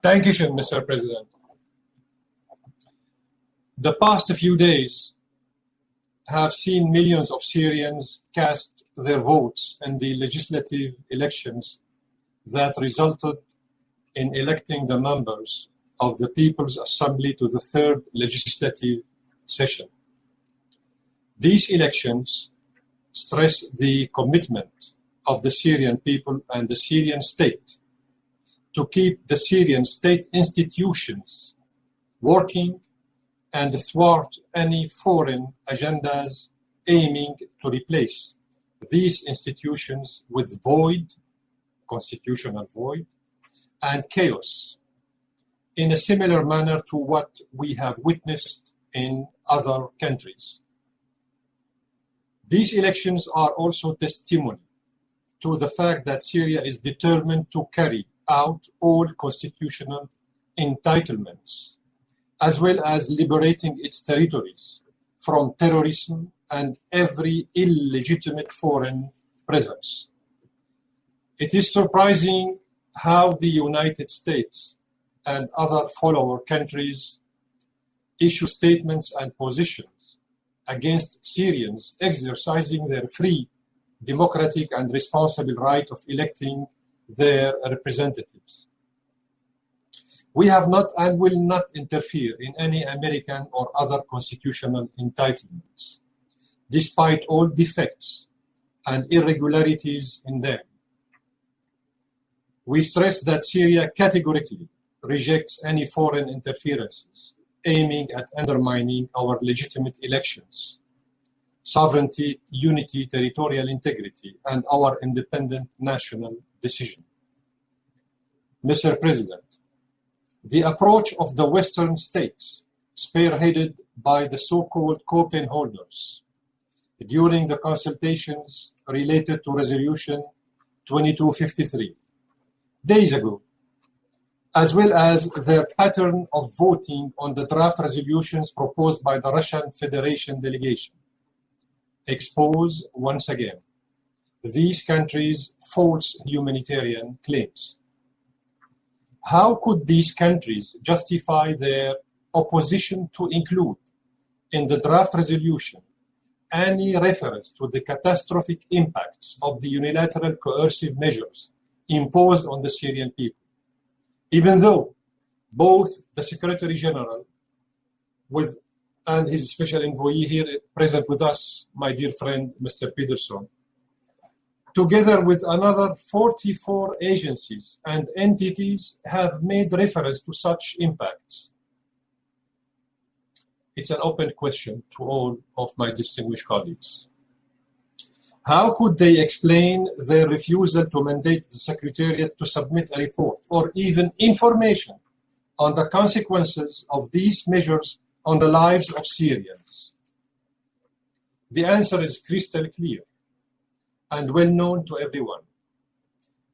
Thank you, Mr. President. The past few days have seen millions of Syrians cast their votes in the legislative elections that resulted in electing the members of the People's Assembly to the third legislative session. These elections stress the commitment of the Syrian people and the Syrian state to keep the Syrian state institutions working and thwart any foreign agendas aiming to replace these institutions with void, constitutional void, and chaos, in a similar manner to what we have witnessed in other countries. These elections are also testimony to the fact that Syria is determined to carry out all constitutional entitlements, as well as liberating its territories from terrorism and every illegitimate foreign presence. It is surprising how the United States and other follower countries issue statements and positions against Syrians exercising their free, democratic and responsible right of electing their representatives. We have not and will not interfere in any American or other constitutional entitlements, despite all defects and irregularities in them. We stress that Syria categorically rejects any foreign interferences aiming at undermining our legitimate elections, sovereignty, unity, territorial integrity, and our independent national decision. Mr. President, the approach of the Western states, spearheaded by the so-called co-pen holders, during the consultations related to Resolution 2253 days ago, as well as their pattern of voting on the draft resolutions proposed by the Russian Federation delegation, expose once again these countries' false humanitarian claims. How could these countries justify their opposition to include in the draft resolution any reference to the catastrophic impacts of the unilateral coercive measures imposed on the Syrian people, even though both the Secretary General and his special envoy here present with us, my dear friend, Mr. Peterson, together with another 44 agencies and entities, have made reference to such impacts? It's an open question to all of my distinguished colleagues. How could they explain their refusal to mandate the Secretariat to submit a report or even information on the consequences of these measures on the lives of Syrians? The answer is crystal clear and well known to everyone.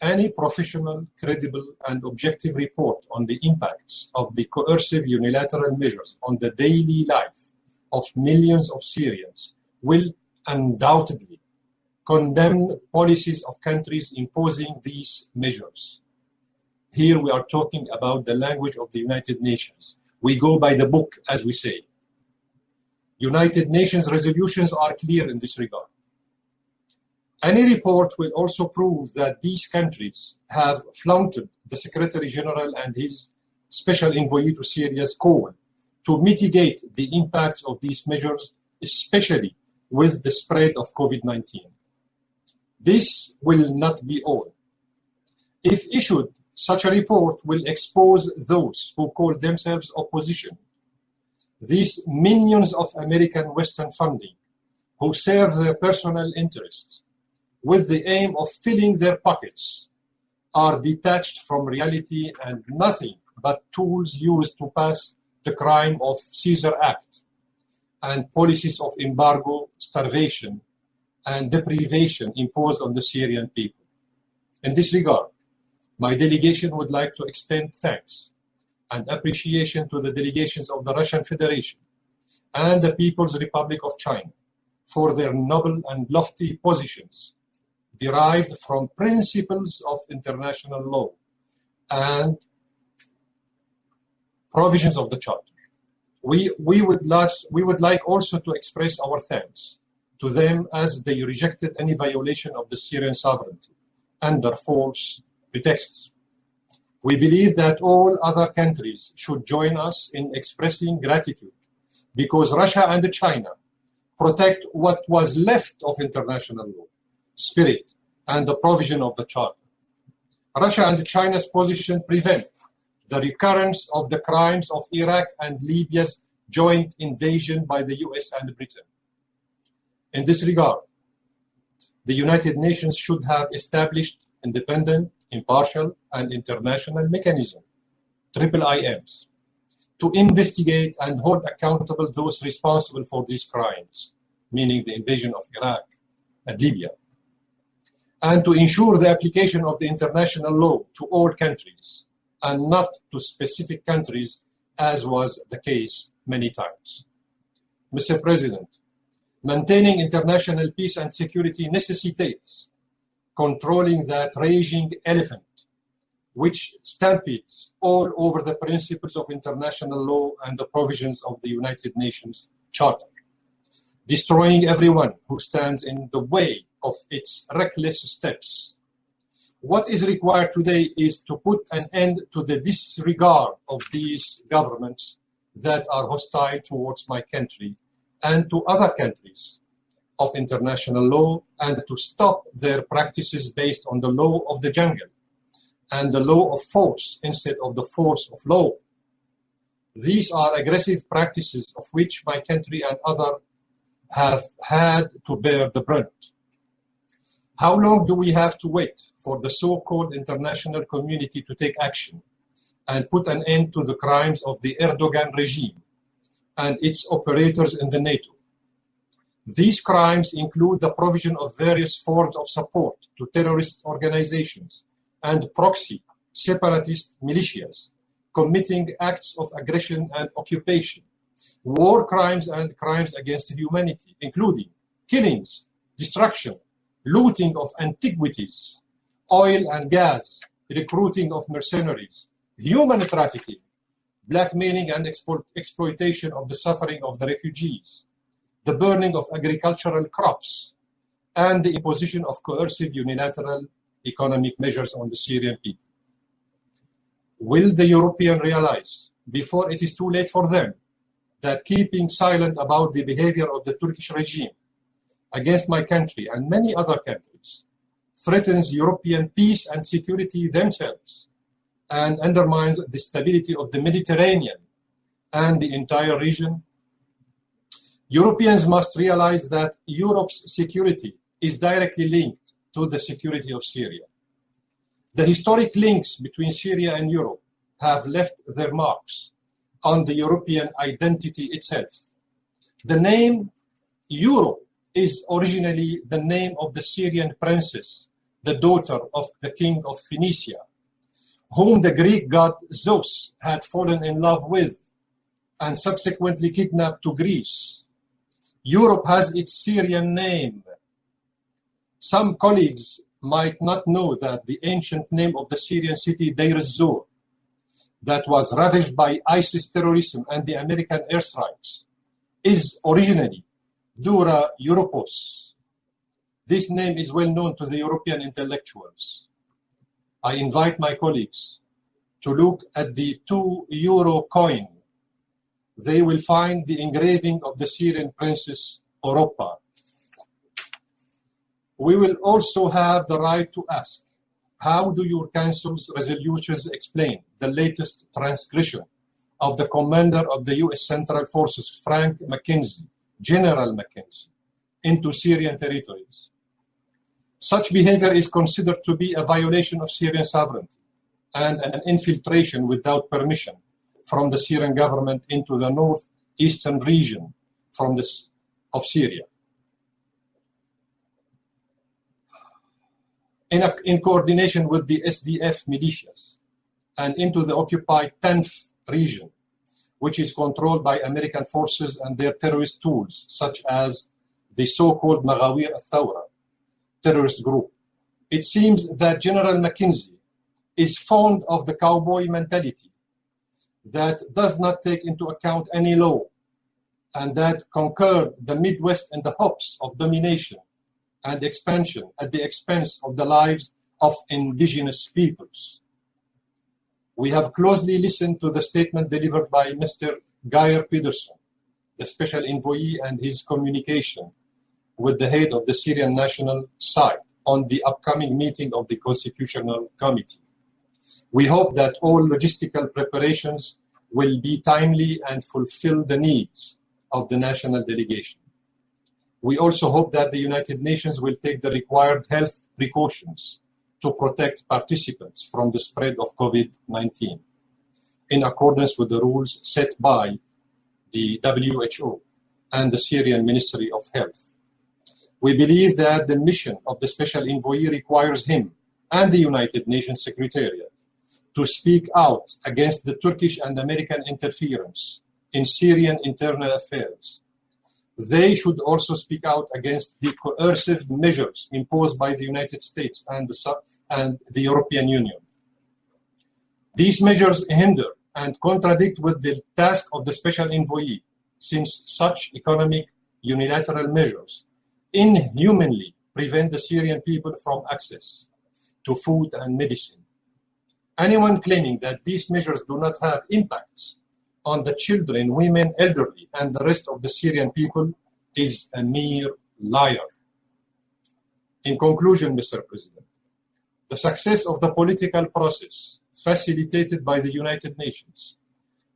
Any professional, credible, and objective report on the impacts of the coercive unilateral measures on the daily life of millions of Syrians will undoubtedly condemn policies of countries imposing these measures. Here we are talking about the language of the United Nations. We go by the book, as we say. United Nations resolutions are clear in this regard. Any report will also prove that these countries have flaunted the Secretary General and his special envoy to Syria's call to mitigate the impacts of these measures, especially with the spread of COVID-19. This will not be all. If issued, such a report will expose those who call themselves opposition, these minions of American Western funding, who serve their personal interests with the aim of filling their pockets, are detached from reality and nothing but tools used to pass the crime of Caesar Act and policies of embargo, starvation, and deprivation imposed on the Syrian people. In this regard, my delegation would like to extend thanks and appreciation to the delegations of the Russian Federation and the People's Republic of China for their noble and lofty positions derived from principles of international law and provisions of the Charter. We would like also to express our thanks to them as they rejected any violation of the Syrian sovereignty under false pretexts. We believe that all other countries should join us in expressing gratitude because Russia and China protect what was left of international law, spirit, and the provision of the Charter. Russia and China's position prevent the recurrence of the crimes of Iraq and Libya's joint invasion by the US and Britain. In this regard, the United Nations should have established independent, impartial, and international mechanism, IIMs, to investigate and hold accountable those responsible for these crimes, meaning the invasion of Iraq and Libya, and to ensure the application of the international law to all countries and not to specific countries, as was the case many times. Mr. President, maintaining international peace and security necessitates controlling that raging elephant which stampedes all over the principles of international law and the provisions of the United Nations Charter, destroying everyone who stands in the way of its reckless steps. What is required today is to put an end to the disregard of these governments that are hostile towards my country and to other countries of international law, and to stop their practices based on the law of the jungle and the law of force instead of the force of law. These are aggressive practices of which my country and others have had to bear the brunt. How long do we have to wait for the so-called international community to take action and put an end to the crimes of the Erdogan regime and its operators in the NATO? These crimes include the provision of various forms of support to terrorist organizations and proxy separatist militias committing acts of aggression and occupation, war crimes and crimes against humanity, including killings, destruction, looting of antiquities, oil and gas, recruiting of mercenaries, human trafficking, blackmailing and exploitation of the suffering of the refugees, the burning of agricultural crops, and the imposition of coercive unilateral economic measures on the Syrian people. Will the Europeans realize, before it is too late for them, that keeping silent about the behavior of the Turkish regime against my country and many other countries threatens European peace and security themselves and undermines the stability of the Mediterranean and the entire region? Europeans must realize that Europe's security is directly linked to the security of Syria. The historic links between Syria and Europe have left their marks on the European identity itself. The name Europe is originally the name of the Syrian princess, the daughter of the king of Phoenicia, whom the Greek god Zeus had fallen in love with and subsequently kidnapped to Greece. Europe has its Syrian name. Some colleagues might not know that the ancient name of the Syrian city Deir ez-Zor, that was ravaged by ISIS terrorism and the American airstrikes, is originally Dura Europos. This name is well known to the European intellectuals. I invite my colleagues to look at the €2 coin. They will find the engraving of the Syrian princess Europa. We will also have the right to ask, how do your Council's resolutions explain the latest transgression of the commander of the US Central Forces, Frank McKenzie, General McKenzie, into Syrian territories? Such behavior is considered to be a violation of Syrian sovereignty and an infiltration without permission from the Syrian government into the northeastern region of Syria. In coordination with the SDF militias and into the occupied 10th region, which is controlled by American forces and their terrorist tools, such as the so-called Maghawir al-Thawra terrorist group. It seems that General McKenzie is fond of the cowboy mentality that does not take into account any law and that conquered the Midwest in the hopes of domination and expansion at the expense of the lives of indigenous peoples. We have closely listened to the statement delivered by Mr. Geir Pedersen, the special envoy, and his communication with the head of the Syrian National Side on the upcoming meeting of the Constitutional Committee. We hope that all logistical preparations will be timely and fulfill the needs of the national delegation. We also hope that the United Nations will take the required health precautions to protect participants from the spread of COVID-19 in accordance with the rules set by the WHO and the Syrian Ministry of Health. We believe that the mission of the Special Envoy requires him and the United Nations Secretariat to speak out against the Turkish and American interference in Syrian internal affairs. They should also speak out against the coercive measures imposed by the United States and the European Union. These measures hinder and contradict with the task of the Special Envoy, since such economic unilateral measures inhumanly prevent the Syrian people from access to food and medicine. Anyone claiming that these measures do not have impacts on the children, women, elderly, and the rest of the Syrian people is a mere liar. In conclusion, Mr. President, the success of the political process facilitated by the United Nations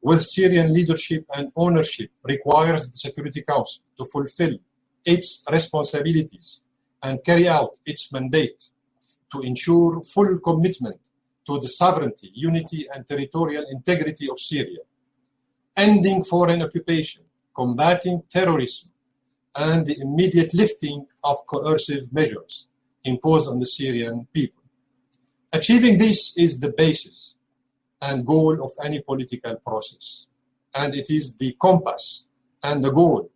with Syrian leadership and ownership requires the Security Council to fulfill its responsibilities and carry out its mandate to ensure full commitment to the sovereignty, unity, and territorial integrity of Syria, ending foreign occupation, combating terrorism, and the immediate lifting of coercive measures imposed on the Syrian people. Achieving this is the basis and goal of any political process, and it is the compass and the goal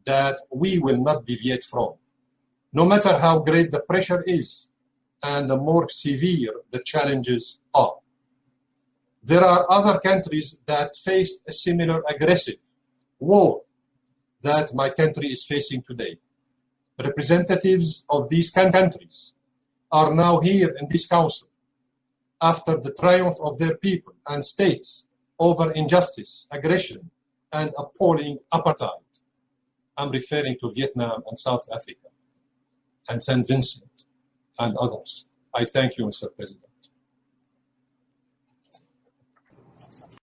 that we will not deviate from, no matter how great the pressure is and the more severe the challenges are. There are other countries that faced a similar aggressive war that my country is facing today. Representatives of these countries are now here in this council after the triumph of their people and states over injustice, aggression, and appalling apartheid. I'm referring to Vietnam and South Africa and St. Vincent and others. I thank you, Mr. President.